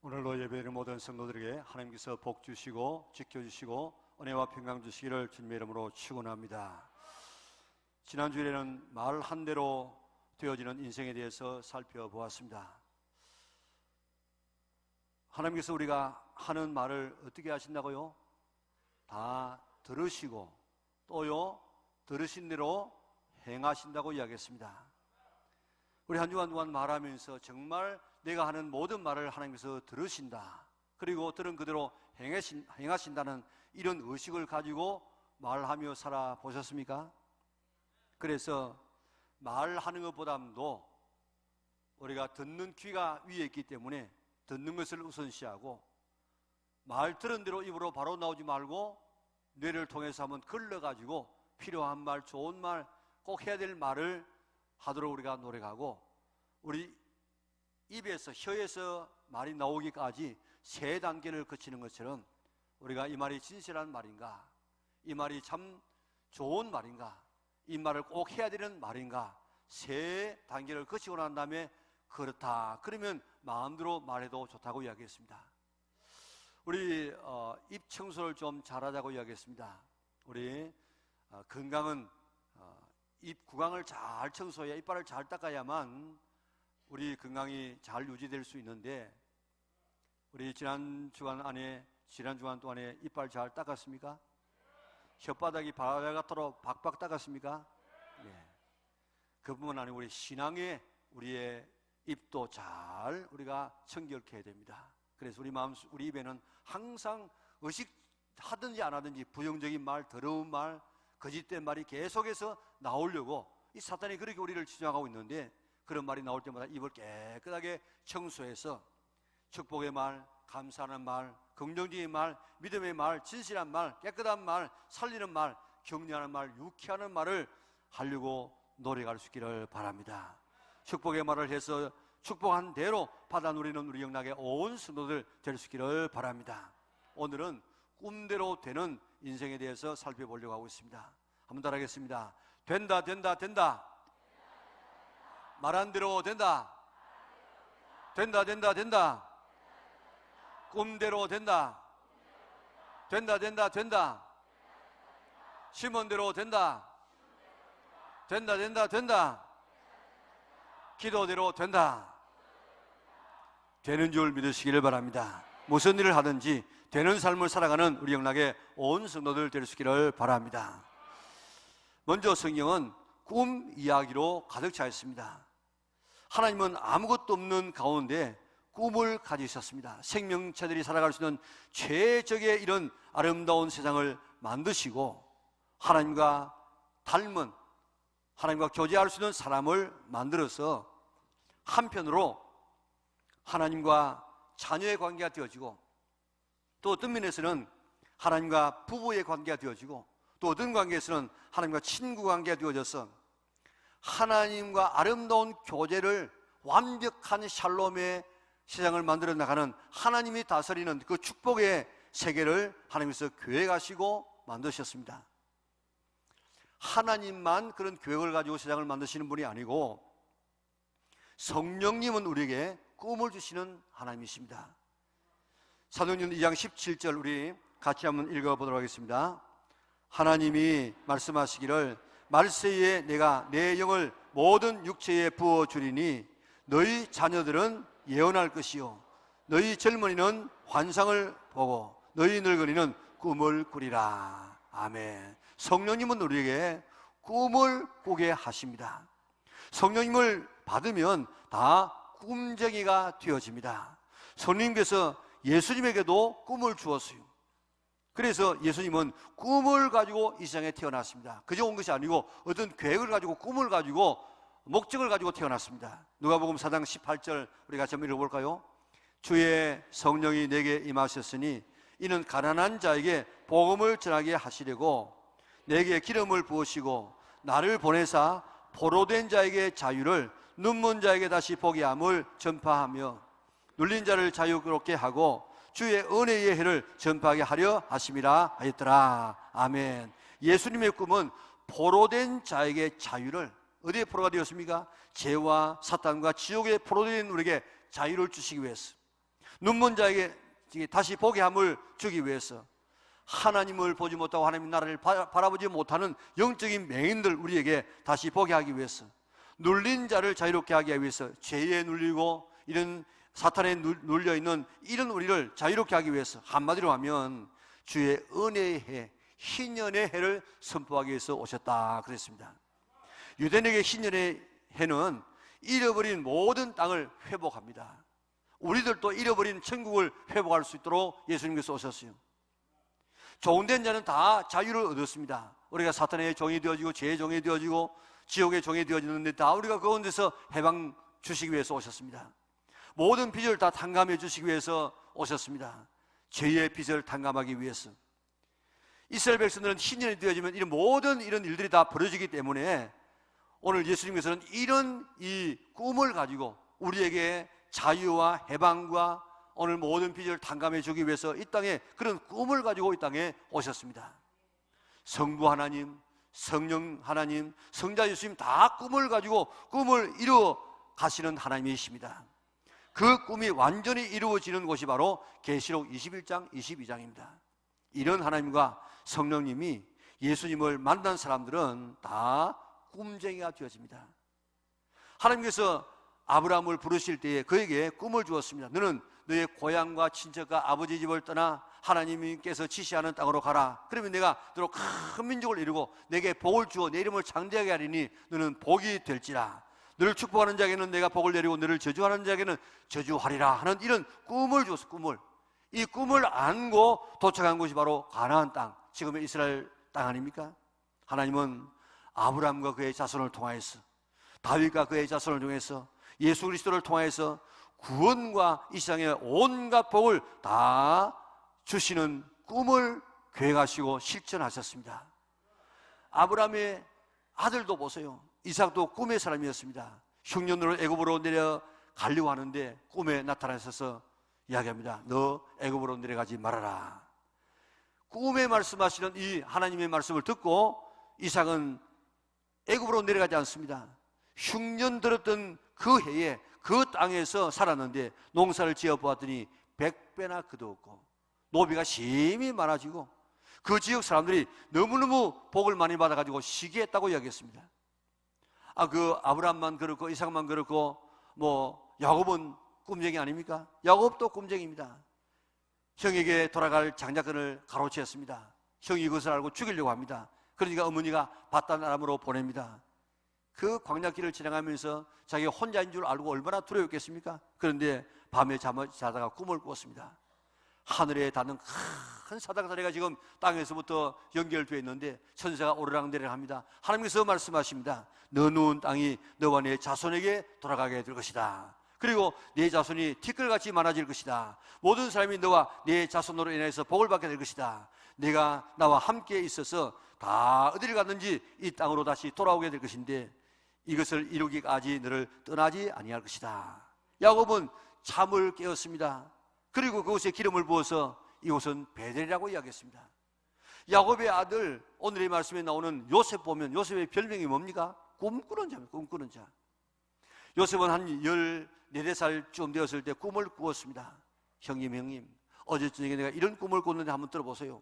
오늘로 예배드리는 모든 성도들에게 하나님께서 복 주시고 지켜주시고 은혜와 평강 주시기를 주님의 이름으로 축원합니다. 지난 주일에는 말 한 대로 되어지는 인생에 대해서 살펴보았습니다. 하나님께서 우리가 하는 말을 어떻게 하신다고요? 다 들으시고 또요 들으신 대로 행하신다고 이야기했습니다. 우리 한 주간 동안 말하면서 정말 내가 하는 모든 말을 하나님께서 들으신다, 그리고 들은 그대로 행하신다는 이런 의식을 가지고 말하며 살아보셨습니까? 그래서 말하는 것보다도 우리가 듣는 귀가 위에 있기 때문에 듣는 것을 우선시하고, 말 들은 대로 입으로 바로 나오지 말고 뇌를 통해서 한번 걸러가지고 필요한 말, 좋은 말, 꼭 해야 될 말을 하도록 우리가 노력하고, 우리 입에서, 혀에서 말이 나오기까지 3단계를 거치는 것처럼 우리가 이 말이 진실한 말인가, 이 말이 참 좋은 말인가, 이 말을 꼭 해야 되는 말인가, 3단계를 거치고 난 다음에 그렇다, 그러면 마음대로 말해도 좋다고 이야기했습니다. 우리 입 청소를 좀 잘하자고 이야기했습니다. 우리 건강은 입 구강을 잘 청소해야, 이빨을 잘 닦아야만 우리 건강이 잘 유지될 수 있는데, 우리 지난 주간 동안에 이빨 잘 닦았습니까? 혓바닥이 바다같도록 박박 닦았습니까? 네. 그뿐만 아니고 우리 신앙에 우리의 입도 잘 우리가 청결케 해야 됩니다. 그래서 우리 입에는 항상 의식하든지 안 하든지 부정적인 말, 더러운 말, 거짓된 말이 계속해서 나오려고 이 사탄이 그렇게 우리를 지정하고 있는데, 그런 말이 나올 때마다 입을 깨끗하게 청소해서 축복의 말, 감사하는 말, 긍정적인 말, 믿음의 말, 진실한 말, 깨끗한 말, 살리는 말, 격려하는 말, 유쾌하는 말을 하려고 노력할 수 있기를 바랍니다. 축복의 말을 해서 축복한 대로 받아 누리는 우리 영락의 온 성도들 될 수 있기를 바랍니다. 오늘은 꿈대로 되는 인생에 대해서 살펴보려고 하고 있습니다. 한번 따라하겠습니다. 된다, 된다, 된다. 말한 대로 된다. 된다, 된다, 된다. 꿈대로 된다. 된다, 된다, 된다. 심원대로 된다. 된다, 된다, 된다. 기도대로 된다. 되는 줄 믿으시기를 바랍니다. 무슨 일을 하든지 되는 삶을 살아가는 우리 영락의 온 성도들 될 수 있기를 바랍니다. 먼저 성경은 꿈 이야기로 가득 차 있습니다. 하나님은 아무것도 없는 가운데 꿈을 가지셨습니다. 생명체들이 살아갈 수 있는 최적의 이런 아름다운 세상을 만드시고, 하나님과 닮은, 하나님과 교제할 수 있는 사람을 만들어서 한편으로 하나님과 자녀의 관계가 되어지고, 또 어떤 면에서는 하나님과 부부의 관계가 되어지고, 또 어떤 관계에서는 하나님과 친구 관계가 되어져서 하나님과 아름다운 교제를, 완벽한 샬롬의 세상을 만들어 나가는, 하나님이 다스리는 그 축복의 세계를 하나님께서 계획하시고 만드셨습니다. 하나님만 그런 계획을 가지고 세상을 만드시는 분이 아니고 성령님은 우리에게 꿈을 주시는 하나님이십니다. 사도행전 2장 17절 우리 같이 한번 읽어보도록 하겠습니다. 하나님이 말씀하시기를 말세에 내가 내 영을 모든 육체에 부어주리니 너희 자녀들은 예언할 것이요 너희 젊은이는 환상을 보고 너희 늙은이는 꿈을 꾸리라. 아멘. 성령님은 우리에게 꿈을 꾸게 하십니다. 성령님을 받으면 다 꿈쟁이가 되어집니다. 성령님께서 예수님에게도 꿈을 주었어요. 그래서 예수님은 꿈을 가지고 이 세상에 태어났습니다. 그저 온 것이 아니고 어떤 계획을 가지고, 꿈을 가지고, 목적을 가지고 태어났습니다. 누가복음 4장 18절 우리 같이 한번 읽어볼까요? 주의 성령이 내게 임하셨으니 이는 가난한 자에게 복음을 전하게 하시려고 내게 기름을 부으시고 나를 보내사 포로된 자에게 자유를, 눈먼 자에게 다시 보게 함을 전파하며 눌린 자를 자유롭게 하고 주의 은혜의 해를 전파하게 하려 하심이라 하였더라. 아멘. 예수님의 꿈은 포로된 자에게 자유를, 어디에 포로가 되었습니까? 죄와 사탄과 지옥에 포로된 우리에게 자유를 주시기 위해서, 눈먼 자에게 다시 보게 함을 주기 위해서, 하나님을 보지 못하고 하나님 나라를 바라보지 못하는 영적인 맹인들 우리에게 다시 보게 하기 위해서, 눌린 자를 자유롭게 하기 위해서, 죄에 눌리고 이런 사탄에 눌려있는 이런 우리를 자유롭게 하기 위해서, 한마디로 하면 주의 은혜의 해, 희년의 해를 선포하기 위해서 오셨다 그랬습니다. 유대인에게 희년의 해는 잃어버린 모든 땅을 회복합니다. 우리들도 잃어버린 천국을 회복할 수 있도록 예수님께서 오셨어요. 종된 자는 다 자유를 얻었습니다. 우리가 사탄의 종이 되어지고 죄의 종이 되어지고 지옥의 종이 되어지는데 다 우리가 그 가운데서 해방 주시기 위해서 오셨습니다. 모든 빚을 다 탕감해 주시기 위해서 오셨습니다. 죄의 빚을 탕감하기 위해서. 이스라엘 백성들은 희년이 되어지면 이런 모든 이런 일들이 다 벌어지기 때문에 오늘 예수님께서는 이런 이 꿈을 가지고 우리에게 자유와 해방과 오늘 모든 빚을 탕감해 주기 위해서 이 땅에 그런 꿈을 가지고 이 땅에 오셨습니다. 성부 하나님, 성령 하나님, 성자 예수님 다 꿈을 가지고 꿈을 이루어 가시는 하나님이십니다. 그 꿈이 완전히 이루어지는 곳이 바로 계시록 21장, 22장입니다. 이런 하나님과 성령님이 예수님을 만난 사람들은 다 꿈쟁이가 되어집니다. 하나님께서 아브라함을 부르실 때에 그에게 꿈을 주었습니다. 너는 너의 고향과 친척과 아버지 집을 떠나 하나님께서 지시하는 땅으로 가라. 그러면 내가 너로 큰 민족을 이루고 내게 복을 주어 내 이름을 장대하게 하리니 너는 복이 될지라. 너를 축복하는 자에게는 내가 복을 내리고 너를 저주하는 자에게는 저주하리라 하는 이런 꿈을 주었어. 꿈을. 이 꿈을 안고 도착한 곳이 바로 가나안 땅, 지금의 이스라엘 땅 아닙니까? 하나님은 아브라함과 그의 자손을 통하여서, 다윗과 그의 자손을 통해서, 예수 그리스도를 통하여서 구원과 이 세상의 온갖 복을 다 주시는 꿈을 계획하시고 실천하셨습니다. 아브라함의 아들도 보세요. 이삭도 꿈의 사람이었습니다. 흉년으로 애굽으로 내려가려고 하는데 꿈에 나타나셔서 이야기합니다. 너 애굽으로 내려가지 말아라. 꿈에 말씀하시는 이 하나님의 말씀을 듣고 이삭은 애굽으로 내려가지 않습니다. 흉년 들었던 그 해에 그 땅에서 살았는데 농사를 지어보았더니 100배나 거두었고 노비가 심히 많아지고 그 지역 사람들이 너무너무 복을 많이 받아가지고 시기했다고 이야기했습니다. 그 아브라함만 그렇고 이삭만 그렇고 야곱은 꿈쟁이 아닙니까? 야곱도 꿈쟁이입니다. 형에게 돌아갈 장자권을 가로채었습니다. 형이 이것을 알고 죽이려고 합니다. 그러니까 어머니가 바단 아람으로 보냅니다. 그 광야길을 지나가면서 자기가 혼자인 줄 알고 얼마나 두려웠겠습니까? 그런데 밤에 자다가 꿈을 꾸었습니다. 하늘에 닿는 큰 사닥다리가 지금 땅에서부터 연결되어 있는데 천사가 오르락내리락 합니다. 하나님께서 말씀하십니다. 너 누운 땅이 너와 내 자손에게 돌아가게 될 것이다. 그리고 내 자손이 티끌같이 많아질 것이다. 모든 사람이 너와 내 자손으로 인해서 복을 받게 될 것이다. 내가 나와 함께 있어서 다 어디를 갔는지 이 땅으로 다시 돌아오게 될 것인데 이것을 이루기까지 너를 떠나지 아니할 것이다. 야곱은 잠을 깨었습니다. 그리고 그곳에 기름을 부어서 이곳은 베델이라고 이야기했습니다. 야곱의 아들, 오늘의 말씀에 나오는 요셉 보면 요셉의 별명이 뭡니까? 꿈꾸는 자입니다. 꿈꾸는 자. 요셉은 한 14살쯤 되었을 때 꿈을 꾸었습니다. 형님, 어제 저녁에 내가 이런 꿈을 꿨는데 한번 들어보세요.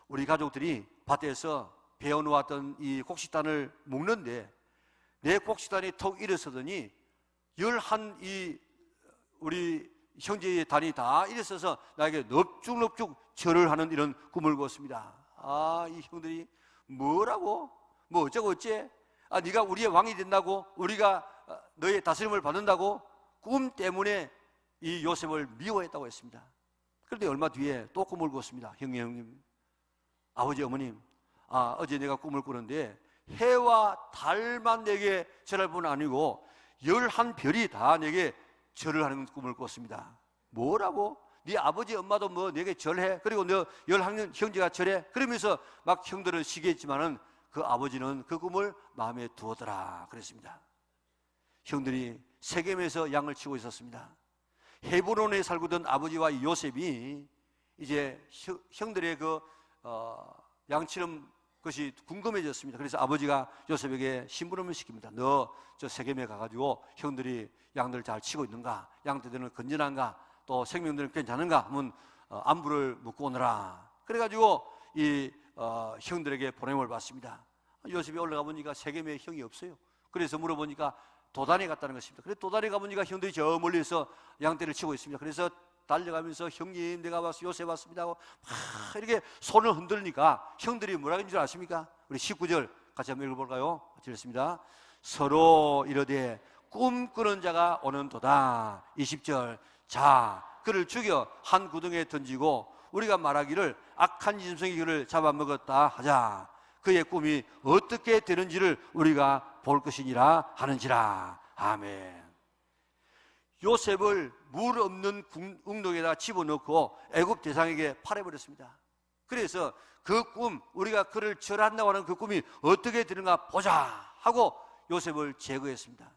우리 가족들이 밭에서 베어놓았던 이 곡식단을 묶는데 내 곡식단이 턱 일어서더니 11 우리 형제의 단이 다 일어서서 나에게 넙죽넙죽 절을 하는 이런 꿈을 꾸었습니다. 이 형들이 뭐라고? 어쩌고 어째? 네가 우리의 왕이 된다고? 우리가 너의 다스림을 받는다고? 꿈 때문에 이 요셉을 미워했다고 했습니다. 그런데 얼마 뒤에 또 꿈을 꾸었습니다. 형님, 아버지, 어머님, 어제 내가 꿈을 꾸는데 해와 달만 내게 절할 뿐 아니고 11별이 다 내게 절을 하는 꿈을 꿨습니다. 뭐라고? 네 아버지 엄마도 내게 절해? 그리고 너 11 형제가 절해? 그러면서 막 형들은 시기했지만은 그 아버지는 그 꿈을 마음에 두었더라 그랬습니다. 형들이 세겜에서 양을 치고 있었습니다. 헤브론에 살고 있던 아버지와 요셉이 이제 형들의 그 양치는 것이 궁금해졌습니다. 그래서 아버지가 요셉에게 심부름을 시킵니다. 너 저 세겜에 가가지고 형들이 양들 잘 치고 있는가? 양떼들은 건전한가? 또 생명들은 괜찮은가 하면 안부를 묻고 오너라. 그래가지고 이 형들에게 보냄을 받습니다. 요셉이 올라가 보니까 세겜에 형이 없어요. 그래서 물어보니까 도단에 갔다는 것입니다. 그래서 도단에 가보니까 형들이 저 멀리서 양떼를 치고 있습니다. 그래서 달려가면서 형님 내가 요셉 왔습니다 하고 막 이렇게 손을 흔들니까 형들이 뭐라 하는 줄 아십니까? 우리 19절 같이 한번 읽어볼까요? 같이 읽습니다. 서로 이르되 꿈꾸는 자가 오는도다. 20절 자 그를 죽여 한 구덩이에 던지고 우리가 말하기를 악한 짐승이 그를 잡아먹었다 하자. 그의 꿈이 어떻게 되는지를 우리가 볼 것이니라 하는지라. 아멘. 요셉을 물 없는 웅덩이에다 집어넣고 애굽 대상에게 팔아버렸습니다. 그래서 그 꿈, 우리가 그를 절한다고 하는 그 꿈이 어떻게 되는가 보자 하고 요셉을 제거했습니다.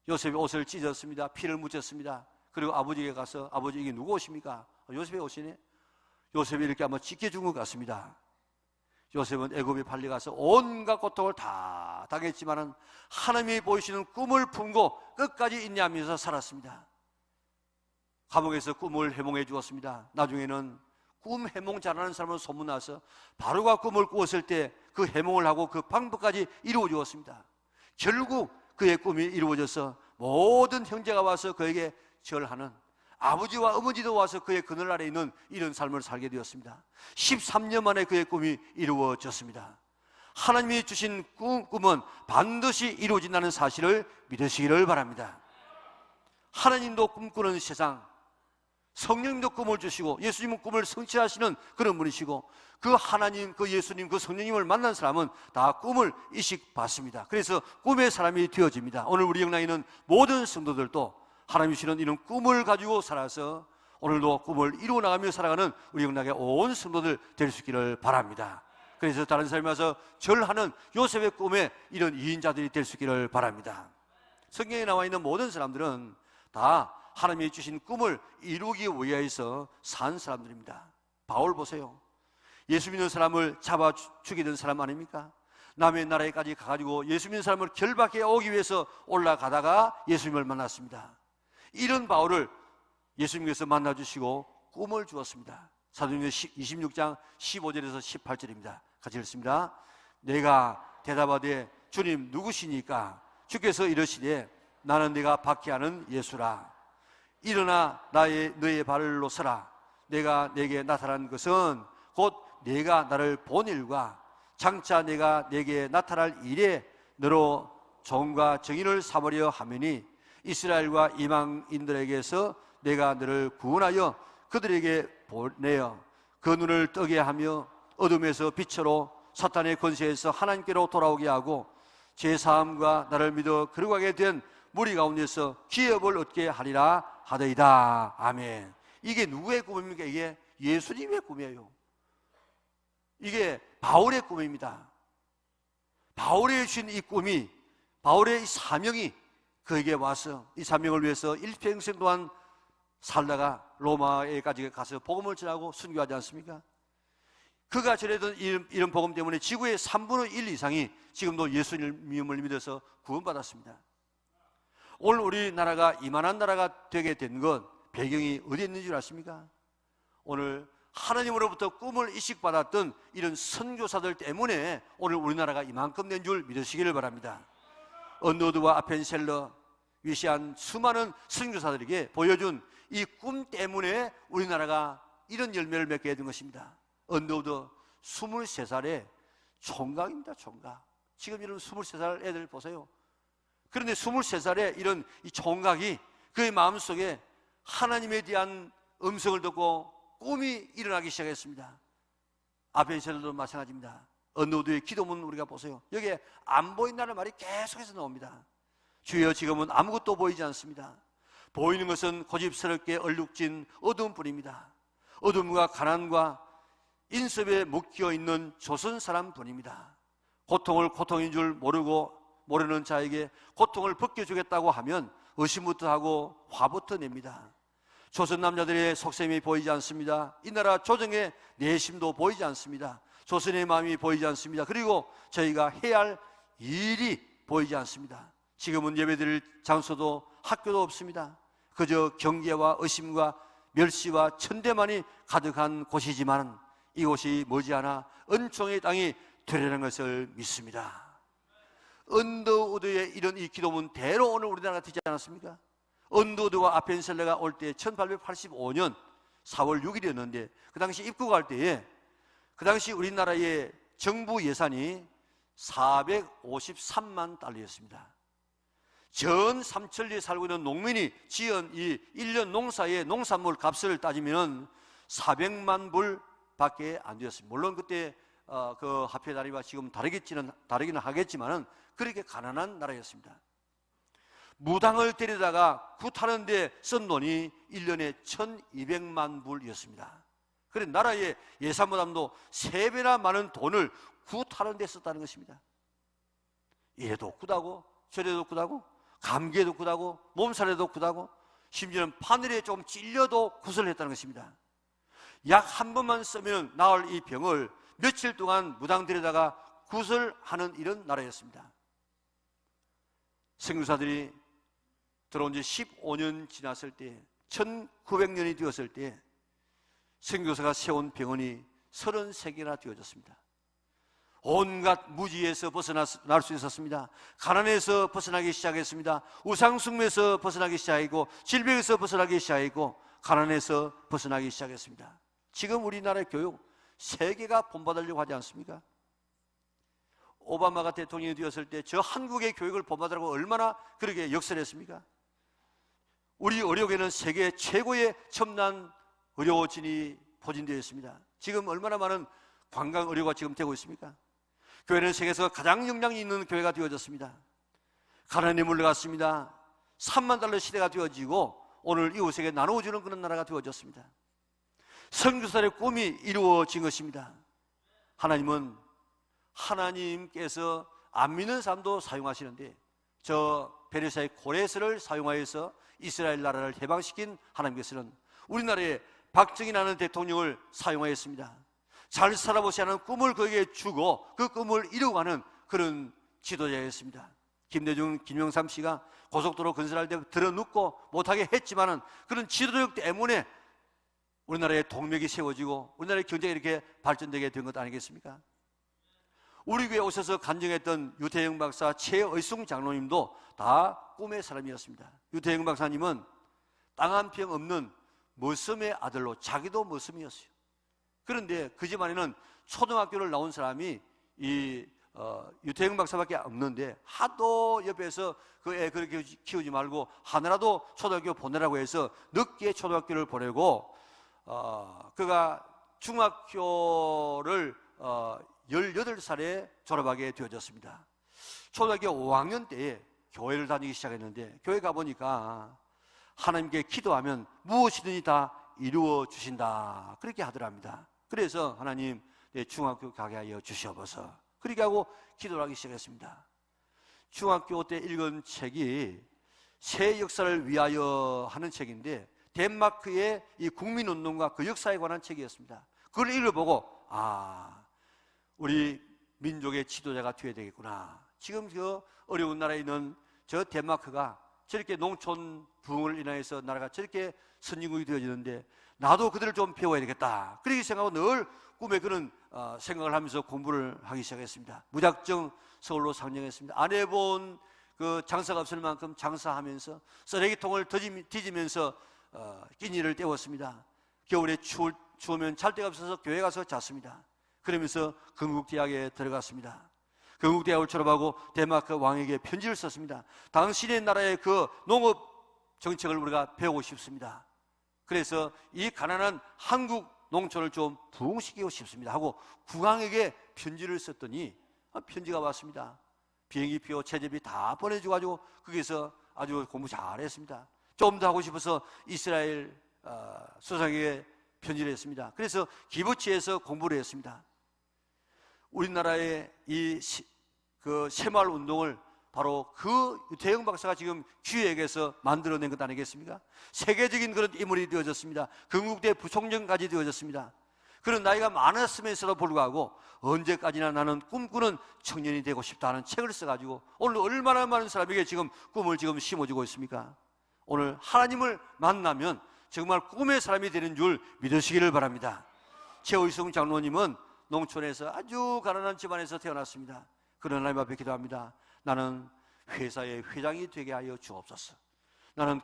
요셉이 옷을 찢었습니다. 피를 묻혔습니다. 그리고 아버지에게 가서 아버지 이게 누구 옷입니까? 요셉의 옷이네. 요셉이 이렇게 한번 찢겨준 것 같습니다. 요셉은 애굽에 팔려가서 온갖 고통을 다 당했지만은 하나님이 보이시는 꿈을 품고 끝까지 인내하면서 살았습니다. 감옥에서 꿈을 해몽해 주었습니다. 나중에는 꿈 해몽 잘하는 사람으로 소문나서 바로가 꿈을 꾸었을 때 그 해몽을 하고 그 방법까지 이루어 주었습니다. 결국 그의 꿈이 이루어져서 모든 형제가 와서 그에게 절하는, 아버지와 어머니도 와서 그의 그늘 아래 있는 이런 삶을 살게 되었습니다. 13년 만에 그의 꿈이 이루어졌습니다. 하나님이 주신 꿈은 반드시 이루어진다는 사실을 믿으시기를 바랍니다. 하나님도 꿈꾸는 세상, 성령님도 꿈을 주시고 예수님은 꿈을 성취하시는 그런 분이시고, 그 하나님, 그 예수님, 그 성령님을 만난 사람은 다 꿈을 이식받습니다. 그래서 꿈의 사람이 되어집니다. 오늘 우리 영락에 있는 모든 성도들도 하나님이 주시는 이런 꿈을 가지고 살아서 오늘도 꿈을 이루어 나가며 살아가는 우리 영락의 온 성도들 될 수 있기를 바랍니다. 그래서 다른 사람이 와서 절하는 요셉의 꿈에 이런 이인자들이 될 수 있기를 바랍니다. 성경에 나와 있는 모든 사람들은 다 하나님이 주신 꿈을 이루기 위해서 산 사람들입니다. 바울 보세요. 예수 믿는 사람을 잡아 죽이던 사람 아닙니까? 남의 나라에까지 가가지고 예수 믿는 사람을 결박해 오기 위해서 올라가다가 예수님을 만났습니다. 이런 바울을 예수님께서 만나주시고 꿈을 주었습니다. 사도행전 26장 15절에서 18절입니다. 같이 읽습니다. 내가 대답하되 주님 누구시니까? 주께서 이르시되 나는 네가 박해하는 예수라. 일어나 너의 발로 서라. 내가 내게 나타난 것은 곧 내가 나를 본 일과 장차 내가 내게 나타날 일에 너로 종과 증인을 삼으려 하매니 이스라엘과 이방인들에게서 내가 너를 구원하여 그들에게 보내어 그 눈을 뜨게 하며 어둠에서 빛으로 사탄의 권세에서 하나님께로 돌아오게 하고 제사함과 나를 믿어 거룩하게 된 무리 가운데서 기업을 얻게 하리라 하더이다. 아멘. 이게 누구의 꿈입니까? 이게 예수님의 꿈이에요. 이게 바울의 꿈입니다. 바울의 주신 이 꿈이, 바울의 이 사명이 그에게 와서 이 사명을 위해서 일평생 동안 살다가 로마에까지 가서 복음을 전하고 순교하지 않습니까? 그가 전했던 이런 복음 때문에 지구의 3분의 1 이상이 지금도 예수님을 믿어서 구원받았습니다. 오늘 우리나라가 이만한 나라가 되게 된 것, 배경이 어디에 있는 줄 아십니까? 오늘 하나님으로부터 꿈을 이식받았던 이런 선교사들 때문에 오늘 우리나라가 이만큼 된 줄 믿으시기를 바랍니다. 언노드와 아펜셀러, 위시한 수많은 선교사들에게 보여준 이 꿈 때문에 우리나라가 이런 열매를 맺게 된 것입니다. 언노드 23살의 총각입니다. 총각. 지금 이런 23살 애들 보세요. 그런데 23살의 이런 이 총각이 그의 마음속에 하나님에 대한 음성을 듣고 꿈이 일어나기 시작했습니다. 아펜셀러도 마찬가지입니다. 언노드의 기도문 우리가 보세요. 여기에 안 보인다는 말이 계속해서 나옵니다. 주여 지금은 아무것도 보이지 않습니다. 보이는 것은 고집스럽게 얼룩진 어두움뿐입니다. 어둠과 가난과 인습에 묶여있는 조선 사람뿐입니다. 고통을 고통인 줄 모르는 자에게 고통을 벗겨주겠다고 하면 의심부터 하고 화부터 냅니다. 조선 남자들의 속셈이 보이지 않습니다. 이 나라 조정의 내심도 보이지 않습니다. 조선의 마음이 보이지 않습니다. 그리고 저희가 해야 할 일이 보이지 않습니다. 지금은 예배드릴 장소도 학교도 없습니다. 그저 경계와 의심과 멸시와 천대만이 가득한 곳이지만 이곳이 머지않아 은총의 땅이 되려는 것을 믿습니다. 언더우드의 이런 이 기도문 대로 오늘 우리나라가 되지 않았습니까? 언더우드와 아펜셀러가 올 때 1885년 4월 6일이었는데 그 당시 입국할 때에 그 당시 우리나라의 정부 예산이 453만 달러였습니다. 전 삼천리에 살고 있는 농민이 지은 이 1년 농사의 농산물 값을 따지면 400만 불 밖에 안 되었습니다. 물론 그때 그 화폐 단위와 지금 다르기는 하겠지만은 그렇게 가난한 나라였습니다. 무당을 데려다가 굿하는 데 쓴 돈이 1년에 1200만 불이었습니다. 그래 나라의 예산보다도 3배나 많은 돈을 굿하는 데 썼다는 것입니다. 이래도 굿하고 저래도 굿하고 감기에도 굿하고 몸살에도 굿하고 심지어는 바늘에 조금 찔려도 굿을 했다는 것입니다. 약 한 번만 쓰면 나을 이 병을 며칠 동안 무당 데려다가 굿을 하는 이런 나라였습니다. 선교사들이 들어온 지 15년 지났을 때 1900년이 되었을 때 선교사가 세운 병원이 33개나 되어졌습니다. 온갖 무지에서 벗어날 수 있었습니다. 가난에서 벗어나기 시작했습니다. 우상숭배에서 벗어나기 시작했고 질병에서 벗어나기 시작했고 가난에서 벗어나기 시작했습니다. 지금 우리나라의 교육 세계가 본받으려고 하지 않습니까? 오바마가 대통령이 되었을 때 저 한국의 교육을 본받으라고 얼마나 그렇게 역설했습니까? 우리 의료계는 세계 최고의 첨단 의료진이 포진되어 있습니다. 지금 얼마나 많은 관광 의료가 지금 되고 있습니까? 교회는 세계에서 가장 영향이 있는 교회가 되어졌습니다. 가난에 물러갔습니다. 3만 달러 시대가 되어지고 오늘 이웃에게 나누어주는 그런 나라가 되어졌습니다. 선교사의 꿈이 이루어진 것입니다. 하나님은 하나님께서 안 믿는 사람도 사용하시는데 저 베르사의 고레스를 사용하여서 이스라엘 나라를 해방시킨 하나님께서는 우리나라에 박정희라는 대통령을 사용하였습니다. 잘 살아보시라는 꿈을 그에게 주고 그 꿈을 이루어가는 그런 지도자였습니다. 김대중, 김영삼 씨가 고속도로 건설할 때 들어눕고 못하게 했지만은 그런 지도력 때문에 우리나라의 동맥이 세워지고 우리나라의 경제가 이렇게 발전되게 된 것 아니겠습니까? 우리 교회에 오셔서 간증했던 유태영 박사, 최의숭 장로님도 다 꿈의 사람이었습니다. 유태영 박사님은 땅 한 평 없는 머슴의 아들로 자기도 머슴이었어요. 그런데 그 집안에는 초등학교를 나온 사람이 유태영 박사밖에 없는데 하도 옆에서 그 애 그렇게 키우지 말고 하나라도 초등학교 보내라고 해서 늦게 초등학교를 보내고 그가 중학교를 18살에 졸업하게 되어졌습니다. 초등학교 5학년 때에 교회를 다니기 시작했는데 교회 가보니까 하나님께 기도하면 무엇이든지 다 이루어 주신다 그렇게 하더랍니다. 그래서 하나님 내 중학교 가게 하여 주시옵소서 그렇게 하고 기도를 하기 시작했습니다. 중학교 때 읽은 책이 새 역사를 위하여 하는 책인데 덴마크의 이 국민운동과 그 역사에 관한 책이었습니다. 그걸 읽어보고 우리 민족의 지도자가 되어야 되겠구나. 지금 그 어려운 나라에 있는 저 덴마크가 저렇게 농촌 부흥을 인하여서 나라가 저렇게 선진국이 되어지는데 나도 그들을 좀 배워야 되겠다. 그렇게 생각하고 늘 꿈에 그런 생각을 하면서 공부를 하기 시작했습니다. 무작정 서울로 상경했습니다. 안 해본 그 장사가 없을 만큼 장사하면서 쓰레기통을 뒤지면서 끼니를 때웠습니다. 겨울에 추우면 잘 데가 없어서 교회 가서 잤습니다. 그러면서 건국대학에 들어갔습니다. 건국대학을 졸업하고 덴마크 왕에게 편지를 썼습니다. 당신의 나라의 그 농업 정책을 우리가 배우고 싶습니다. 그래서 이 가난한 한국 농촌을 좀 부흥시키고 싶습니다 하고 국왕에게 편지를 썼더니 편지가 왔습니다. 비행기표, 체제비 다 보내줘가지고 거기서 아주 공부 잘했습니다. 좀 더 하고 싶어서 이스라엘 수상에게 편지를 했습니다. 그래서 기부치에서 공부를 했습니다. 우리나라의 그 새마을 운동을 바로 그 유태영 박사가 지금 기획해서 만들어낸 것 아니겠습니까? 세계적인 그런 인물이 되어졌습니다. 건국대 부총장까지 되어졌습니다. 그런 나이가 많았으면서도 불구하고 언제까지나 나는 꿈꾸는 청년이 되고 싶다는 책을 써가지고 오늘 얼마나 많은 사람에게 지금 꿈을 지금 심어주고 있습니까? 오늘 하나님을 만나면 정말 꿈의 사람이 되는 줄 믿으시기를 바랍니다. 최의성 장로님은 농촌에서 아주 가난한 집안에서 태어났습니다. 그런 하나님 앞에 기도합니다. 나는 회사의 회장이 되게 하여 주옵소서. 나는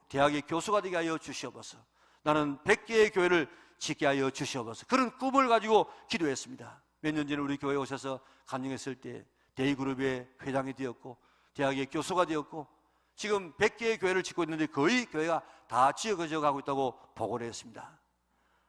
대학의 교수가 되게 하여 주시옵소서. 나는 100개의 교회를 짓게 하여 주시옵소서. 그런 꿈을 가지고 기도했습니다. 몇 년 전에 우리 교회에 오셔서 간증했을 때 대의그룹의 회장이 되었고 대학의 교수가 되었고 지금 100개의 교회를 짓고 있는데 거의 교회가 다 지어져 가고 있다고 보고를 했습니다.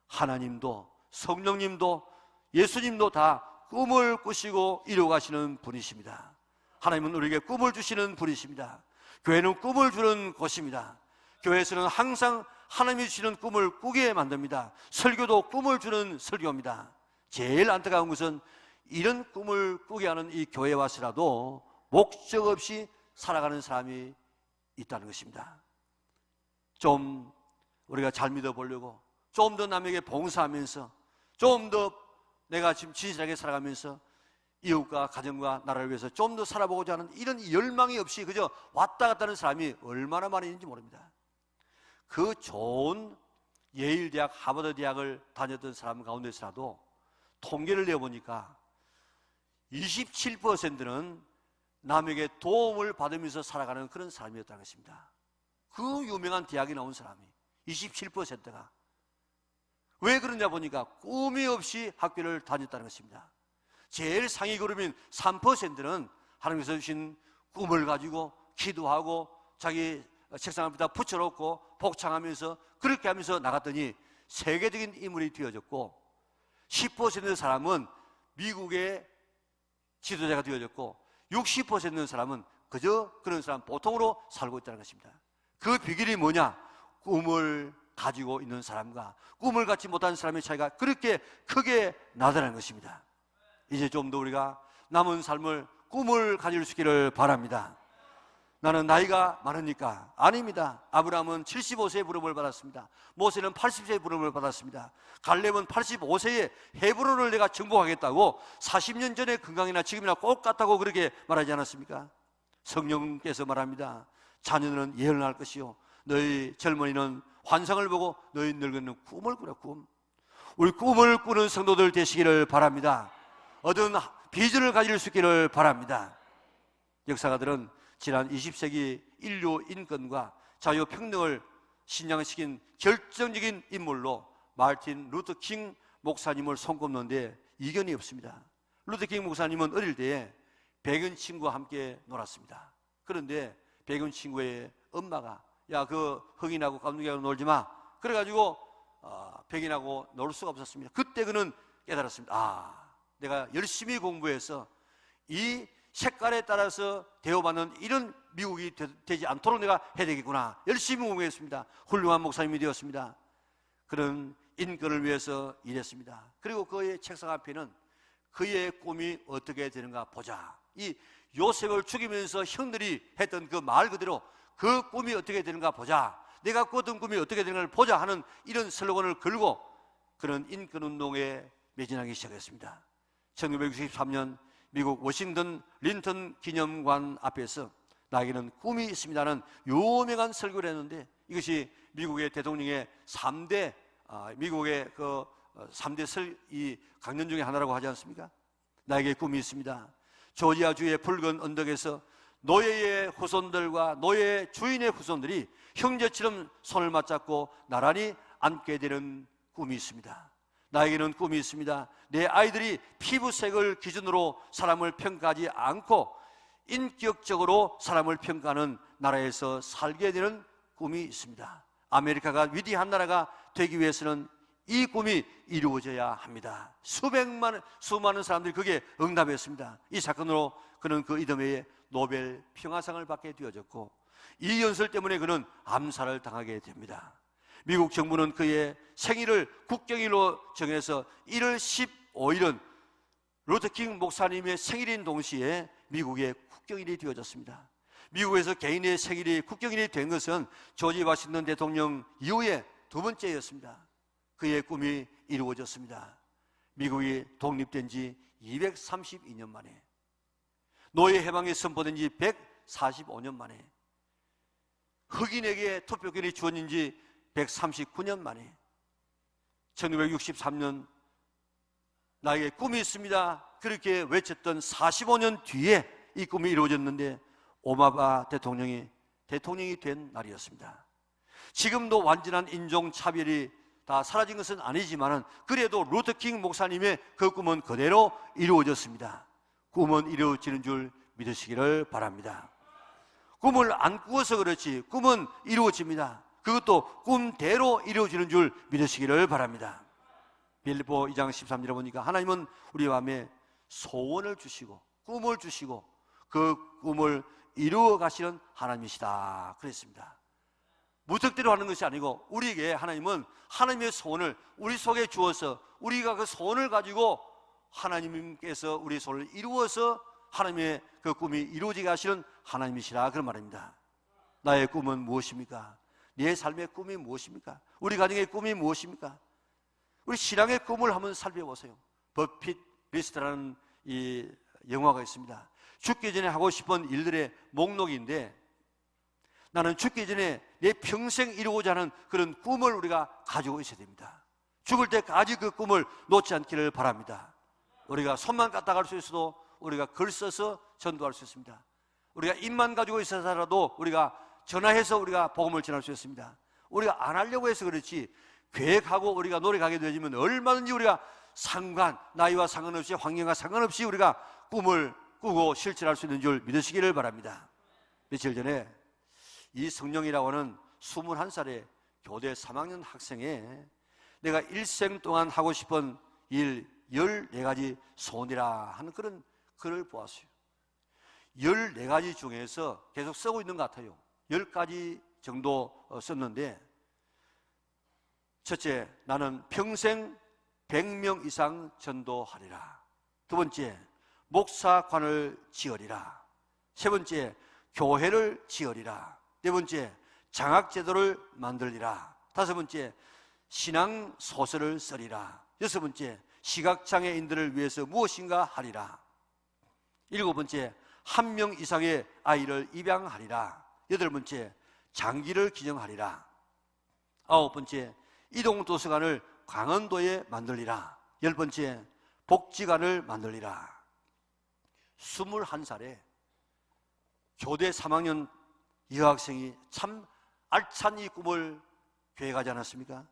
하나님도 성령님도 예수님도 다 꿈을 꾸시고 이루어가시는 분이십니다. 하나님은 우리에게 꿈을 주시는 분이십니다. 교회는 꿈을 주는 곳입니다. 교회에서는 항상 하나님이 주시는 꿈을 꾸게 만듭니다. 설교도 꿈을 주는 설교입니다. 제일 안타까운 것은 이런 꿈을 꾸게 하는 이 교회에 와서라도 목적 없이 살아가는 사람이 있다는 것입니다. 좀 우리가 잘 믿어보려고 좀 더 남에게 봉사하면서 좀 더 내가 지금 진실하게 살아가면서 이웃과 가정과 나라를 위해서 좀 더 살아보고자 하는 이런 열망이 없이 그저 왔다 갔다 하는 사람이 얼마나 많이 있는지 모릅니다. 그 좋은 예일대학, 하버드대학을 다녔던 사람 가운데서라도 통계를 내보니까 27%는 남에게 도움을 받으면서 살아가는 그런 사람이었다는 것입니다. 그 유명한 대학에 나온 사람이 27%가 왜 그러냐 보니까 꿈이 없이 학교를 다녔다는 것입니다. 제일 상위 그룹인 3%는 하나님께서 주신 꿈을 가지고 기도하고 자기 책상 앞에다 붙여놓고 복창하면서 그렇게 하면서 나갔더니 세계적인 인물이 되어졌고 10%의 사람은 미국의 지도자가 되어졌고 60%의 사람은 그저 그런 사람 보통으로 살고 있다는 것입니다. 그 비결이 뭐냐? 꿈을 가지고 있는 사람과 꿈을 갖지 못하는 사람의 차이가 그렇게 크게 나다는 것입니다. 이제 좀 더 우리가 남은 삶을 꿈을 가질 수 있기를 바랍니다. 나는 나이가 많으니까 아닙니다. 아브라함은 75세에 부름을 받았습니다. 모세는 80세에 부름을 받았습니다. 갈렙은 85세에 헤브론을 내가 정복하겠다고 40년 전에 건강이나 지금이나 똑같다고 그렇게 말하지 않았습니까? 성령께서 말합니다. 자녀는 예언할 것이요 너희 젊은이는 환상을 보고 너희 늙은이는 꿈을 꾸라. 꿈. 우리 꿈을 꾸는 성도들 되시기를 바랍니다. 얻은 비전을 가질 수 있기를 바랍니다. 역사가들은 지난 20세기 인류 인권과 자유평등을 신장시킨 결정적인 인물로 마르틴 루터 킹 목사님을 손꼽는데 이견이 없습니다. 루터 킹 목사님은 어릴 때에 백인 친구와 함께 놀았습니다. 그런데 백인 친구의 엄마가 야, 그 흑인하고 감독하고 놀지 마. 그래가지고 백인하고 놀 수가 없었습니다. 그때 그는 깨달았습니다. 내가 열심히 공부해서 이 색깔에 따라서 대우받는 이런 미국이 되지 않도록 내가 해야 되겠구나. 열심히 공부했습니다. 훌륭한 목사님이 되었습니다. 그런 인권을 위해서 일했습니다. 그리고 그의 책상 앞에는 그의 꿈이 어떻게 되는가 보자. 이 요셉을 죽이면서 형들이 했던 그 말 그대로 그 꿈이 어떻게 되는가 보자. 내가 꿨던 꿈이 어떻게 되는가를 보자 하는 이런 슬로건을 걸고 그런 인권운동에 매진하기 시작했습니다. 1963년 미국 워싱턴 린턴 기념관 앞에서 나에게는 꿈이 있습니다는 유명한 설교를 했는데 이것이 미국의 대통령의 3대 미국의 그 3대 이 강연 중에 하나라고 하지 않습니까? 나에게 꿈이 있습니다. 조지아주의 붉은 언덕에서 노예의 후손들과 노예 주인의 후손들이 형제처럼 손을 맞잡고 나란히 앉게 되는 꿈이 있습니다. 나에게는 꿈이 있습니다. 내 아이들이 피부색을 기준으로 사람을 평가하지 않고 인격적으로 사람을 평가하는 나라에서 살게 되는 꿈이 있습니다. 아메리카가 위대한 나라가 되기 위해서는 이 꿈이 이루어져야 합니다. 수많은 사람들이 그게 응답했습니다. 이 사건으로 그는 그 이듬해에 노벨 평화상을 받게 되어졌고 이 연설 때문에 그는 암살을 당하게 됩니다. 미국 정부는 그의 생일을 국경일로 정해서 1월 15일은 루터킹 목사님의 생일인 동시에 미국의 국경일이 되어졌습니다. 미국에서 개인의 생일이 국경일이 된 것은 조지 워싱턴 대통령 이후에 두 번째였습니다. 그의 꿈이 이루어졌습니다. 미국이 독립된 지 232년 만에, 노예 해방이 선포된 지 145년 만에 흑인에게 투표권이 주어진 지 139년 만에 1963년 나에게 꿈이 있습니다 그렇게 외쳤던 45년 뒤에 이 꿈이 이루어졌는데 오바마 대통령이 된 날이었습니다. 지금도 완전한 인종차별이 다 사라진 것은 아니지만 그래도 루터킹 목사님의 그 꿈은 그대로 이루어졌습니다. 꿈은 이루어지는 줄 믿으시기를 바랍니다. 꿈을 안 꾸어서 그렇지 꿈은 이루어집니다. 그것도 꿈대로 이루어지는 줄 믿으시기를 바랍니다. 빌립보 2장 13절에 보니까 하나님은 우리 마음에 소원을 주시고 꿈을 주시고 그 꿈을 이루어 가시는 하나님이시다 그랬습니다. 무턱대로 하는 것이 아니고 우리에게 하나님은 하나님의 소원을 우리 속에 주어서 우리가 그 소원을 가지고 하나님께서 우리의 소원을 이루어서 하나님의 그 꿈이 이루어지게 하시는 하나님이시라 그런 말입니다. 나의 꿈은 무엇입니까? 내 삶의 꿈이 무엇입니까? 우리 가정의 꿈이 무엇입니까? 우리 신앙의 꿈을 한번 살펴보세요. 버핏 리스트라는 이 영화가 있습니다. 죽기 전에 하고 싶은 일들의 목록인데 나는 죽기 전에 내 평생 이루고자 하는 그런 꿈을 우리가 가지고 있어야 됩니다. 죽을 때까지 그 꿈을 놓지 않기를 바랍니다. 우리가 손만 까딱할 수 있어도 우리가 글 써서 전도할 수 있습니다. 우리가 입만 가지고 있어서라도 우리가 전화해서 우리가 복음을 전할 수 있습니다. 우리가 안 하려고 해서 그렇지 계획하고 우리가 노력하게 되면 얼마든지 우리가 나이와 상관없이 환경과 상관없이 우리가 꿈을 꾸고 실천할 수 있는 줄 믿으시기를 바랍니다. 며칠 전에 이성령이라고 하는 21살의 교대 3학년 학생에 내가 일생 동안 하고 싶은 일 14가지 소원이라 하는 그런 글을 보았어요. 14가지 중에서 계속 쓰고 있는 것 같아요. 10가지 정도 썼는데 첫째, 나는 평생 100명 이상 전도하리라. 두 번째, 목사관을 지으리라. 세 번째, 교회를 지으리라. 네 번째, 장학제도를 만들리라. 다섯 번째, 신앙소설을 쓰리라. 여섯 번째, 시각장애인들을 위해서 무엇인가 하리라. 일곱 번째, 1명 이상의 아이를 입양하리라. 여덟 번째, 장기를 기증하리라. 아홉 번째, 이동도서관을 강원도에 만들리라. 열 번째, 복지관을 만들리라. 21살에 교대 3학년 여학생이 참 알찬 이 꿈을 계획하지 않았습니까?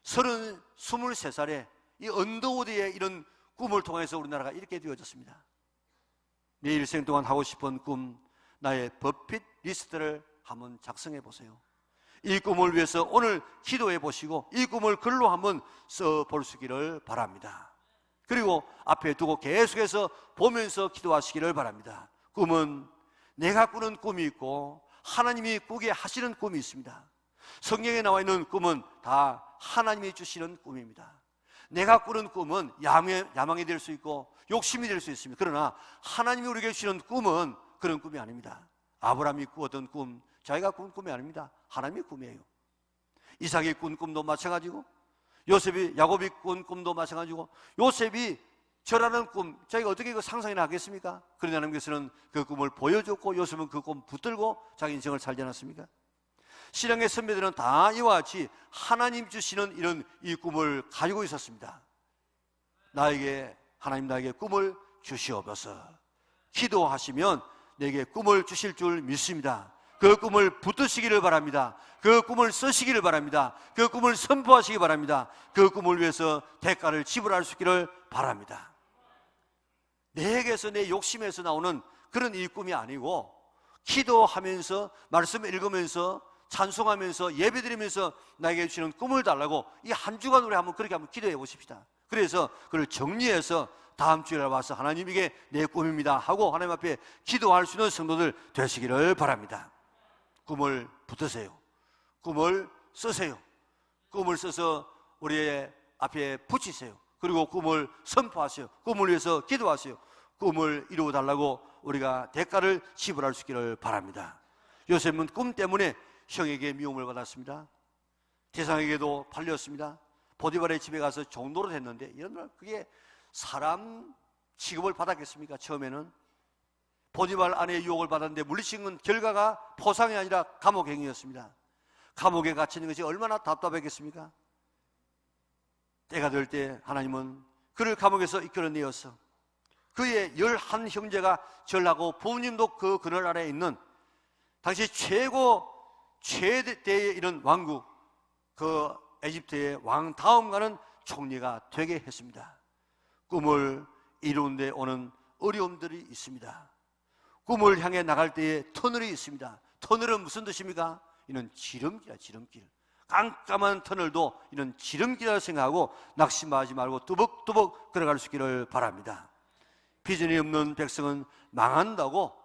23살에 이 언더우드의 이런 꿈을 통해서 우리나라가 이렇게 되어졌습니다. 내 일생 동안 하고 싶은 꿈, 나의 버핏 리스트를 한번 작성해 보세요. 이 꿈을 위해서 오늘 기도해 보시고 이 꿈을 글로 한번 써볼 수 있기를 바랍니다. 그리고 앞에 두고 계속해서 보면서 기도하시기를 바랍니다. 꿈은 내가 꾸는 꿈이 있고 하나님이 꾸게 하시는 꿈이 있습니다. 성경에 나와 있는 꿈은 다 하나님이 주시는 꿈입니다. 내가 꾸는 꿈은 야망이 될 수 있고 욕심이 될 수 있습니다. 그러나 하나님이 우리에게 주시는 꿈은 그런 꿈이 아닙니다. 아브라함이 꾸었던 꿈, 자기가 꾼 꿈이 아닙니다. 하나님의 꿈이에요. 이삭이 꾼 꿈도 마찬가지고 야곱이 꾼 꿈도 마찬가지고 요셉이 절하는 꿈, 자기가 어떻게 그 상상이나 하겠습니까? 그러나 하나님께서는 그 꿈을 보여줬고 요셉은 그 꿈 붙들고 자기 인생을 살지 않았습니까? 신앙의 선배들은 다 이와 같이 하나님 주시는 이런 이 꿈을 가지고 있었습니다. 하나님 나에게 꿈을 주시옵소서. 기도하시면 내게 꿈을 주실 줄 믿습니다. 그 꿈을 붙드시기를 바랍니다. 그 꿈을 쓰시기를 바랍니다. 그 꿈을 선포하시기 바랍니다. 그 꿈을 위해서 대가를 지불할 수 있기를 바랍니다. 내게서 내 욕심에서 나오는 그런 이 꿈이 아니고 기도하면서 말씀 읽으면서 찬송하면서 예배드리면서 나에게 주시는 꿈을 달라고 이 한 주간 우리 그렇게 한번 기도해 보십시다. 그래서 그걸 정리해서 다음 주에 와서 하나님에게 내 꿈입니다 하고 하나님 앞에 기도할 수 있는 성도들 되시기를 바랍니다. 꿈을 붙드세요. 꿈을 쓰세요. 꿈을 써서 우리의 앞에 붙이세요. 그리고 꿈을 선포하세요. 꿈을 위해서 기도하세요. 꿈을 이루어 달라고 우리가 대가를 지불할 수 있기를 바랍니다. 요셉은 꿈 때문에 형에게 미움을 받았습니다. 대상에게도 팔렸습니다. 보디발의 집에 가서 종로로 됐는데 그게 사람 취급을 받았겠습니까? 처음에는 보디발 아내의 유혹을 받았는데 물리친 건 결과가 포상이 아니라 감옥행이었습니다. 감옥에 갇히는 것이 얼마나 답답했겠습니까? 때가 될 때 하나님은 그를 감옥에서 이끌어내어서 그의 11 형제가 절하고 부모님도 그 그늘 아래에 있는 당시 최대에 이른 왕국, 그 에집트의 왕 다음가는 총리가 되게 했습니다. 꿈을 이루는 데 오는 어려움들이 있습니다. 꿈을 향해 나갈 때에 터널이 있습니다. 터널은 무슨 뜻입니까? 이는 지름길이야, 지름길. 깜깜한 터널도 이는 지름길이라고 생각하고 낙심하지 말고 뚜벅뚜벅 걸어갈 수 있기를 바랍니다. 비전이 없는 백성은 망한다고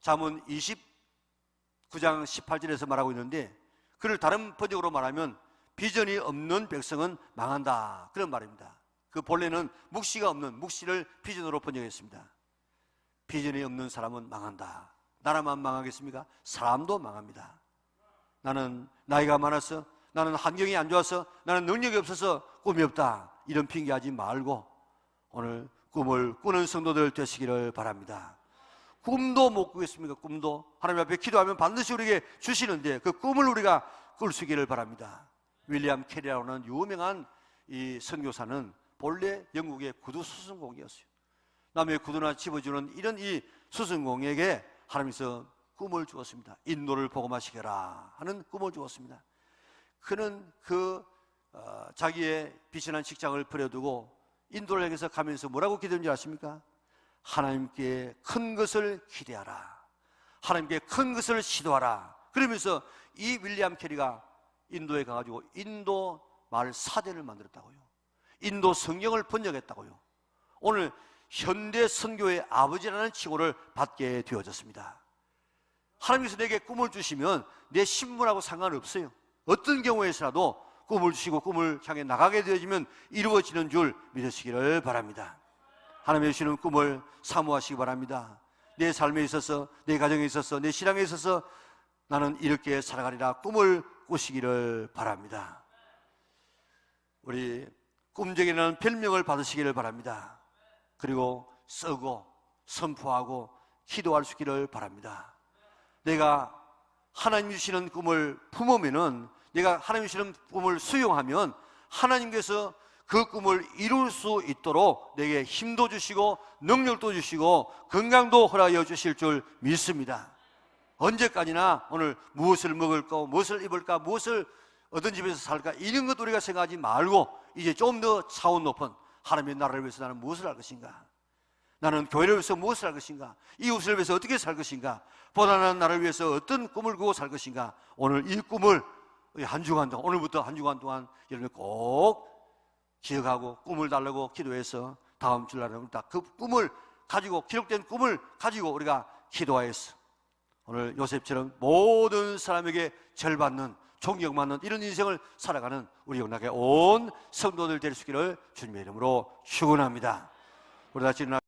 잠언 29장 18절에서 말하고 있는데, 그를 다른 번역으로 말하면 비전이 없는 백성은 망한다, 그런 말입니다. 그 본래는 묵시가 없는, 묵시를 비전으로 번역했습니다. 비전이 없는 사람은 망한다. 나라만 망하겠습니까? 사람도 망합니다. 나는 나이가 많아서, 나는 환경이 안 좋아서, 나는 능력이 없어서 꿈이 없다, 이런 핑계하지 말고 오늘 꿈을 꾸는 성도들 되시기를 바랍니다. 꿈도 못 꾸겠습니까? 꿈도 하나님 앞에 기도하면 반드시 우리에게 주시는데 그 꿈을 우리가 꿀 수 있기를 바랍니다. 윌리엄 캐리라는 유명한 이 선교사는 본래 영국의 구두 수선공이었어요. 남의 구두나 집어주는 이런 이 수선공에게 하나님께서 꿈을 주었습니다. 인도를 복음화시켜라 하는 꿈을 주었습니다. 그는 자기의 비천한 직장을 버려두고 인도를 향해서 가면서 뭐라고 기도했는지 아십니까? 하나님께 큰 것을 기대하라, 하나님께 큰 것을 시도하라. 그러면서 이 윌리엄 캐리가 인도에 가가지고 인도 말 사전을 만들었다고요. 인도 성경을 번역했다고요. 오늘 현대 선교의 아버지라는 칭호를 받게 되어졌습니다. 하나님께서 내게 꿈을 주시면 내 신분하고 상관없어요. 어떤 경우에서라도 꿈을 주시고 꿈을 향해 나가게 되어지면 이루어지는 줄 믿으시기를 바랍니다. 하나님의 주시는 꿈을 사모하시기 바랍니다. 내 삶에 있어서, 내 가정에 있어서, 내 신앙에 있어서 나는 이렇게 살아가리라 꿈을 꾸시기를 바랍니다. 우리 꿈쟁이라는 별명을 받으시기를 바랍니다. 그리고 쓰고 선포하고 기도할 수 있기를 바랍니다. 내가 하나님 주시는 꿈을 품으면은, 내가 하나님 주시는 꿈을 수용하면 하나님께서 그 꿈을 이룰 수 있도록 내게 힘도 주시고 능력도 주시고 건강도 허락하여 주실 줄 믿습니다. 언제까지나 오늘 무엇을 먹을까, 무엇을 입을까, 무엇을 어떤 집에서 살까, 이런 것 우리가 생각하지 말고 이제 좀 더 차원 높은 하나님의 나라를 위해서 나는 무엇을 할 것인가, 나는 교회를 위해서 무엇을 할 것인가, 이웃을 위해서 어떻게 살 것인가, 보다 나은 나를 위해서 어떤 꿈을 꾸고 살 것인가. 오늘 이 꿈을 한 주간 동안, 오늘부터 한 주간 동안 여러분이 꼭 기억하고 꿈을 달라고 기도해서 다음 주날은 그 꿈을 가지고, 기록된 꿈을 가지고 우리가 기도하였어. 오늘 요셉처럼 모든 사람에게 절받는, 존경받는 이런 인생을 살아가는 우리 영락의 온 성도들 될 수 있기를 주님의 이름으로 축원합니다. 우리 다 일어나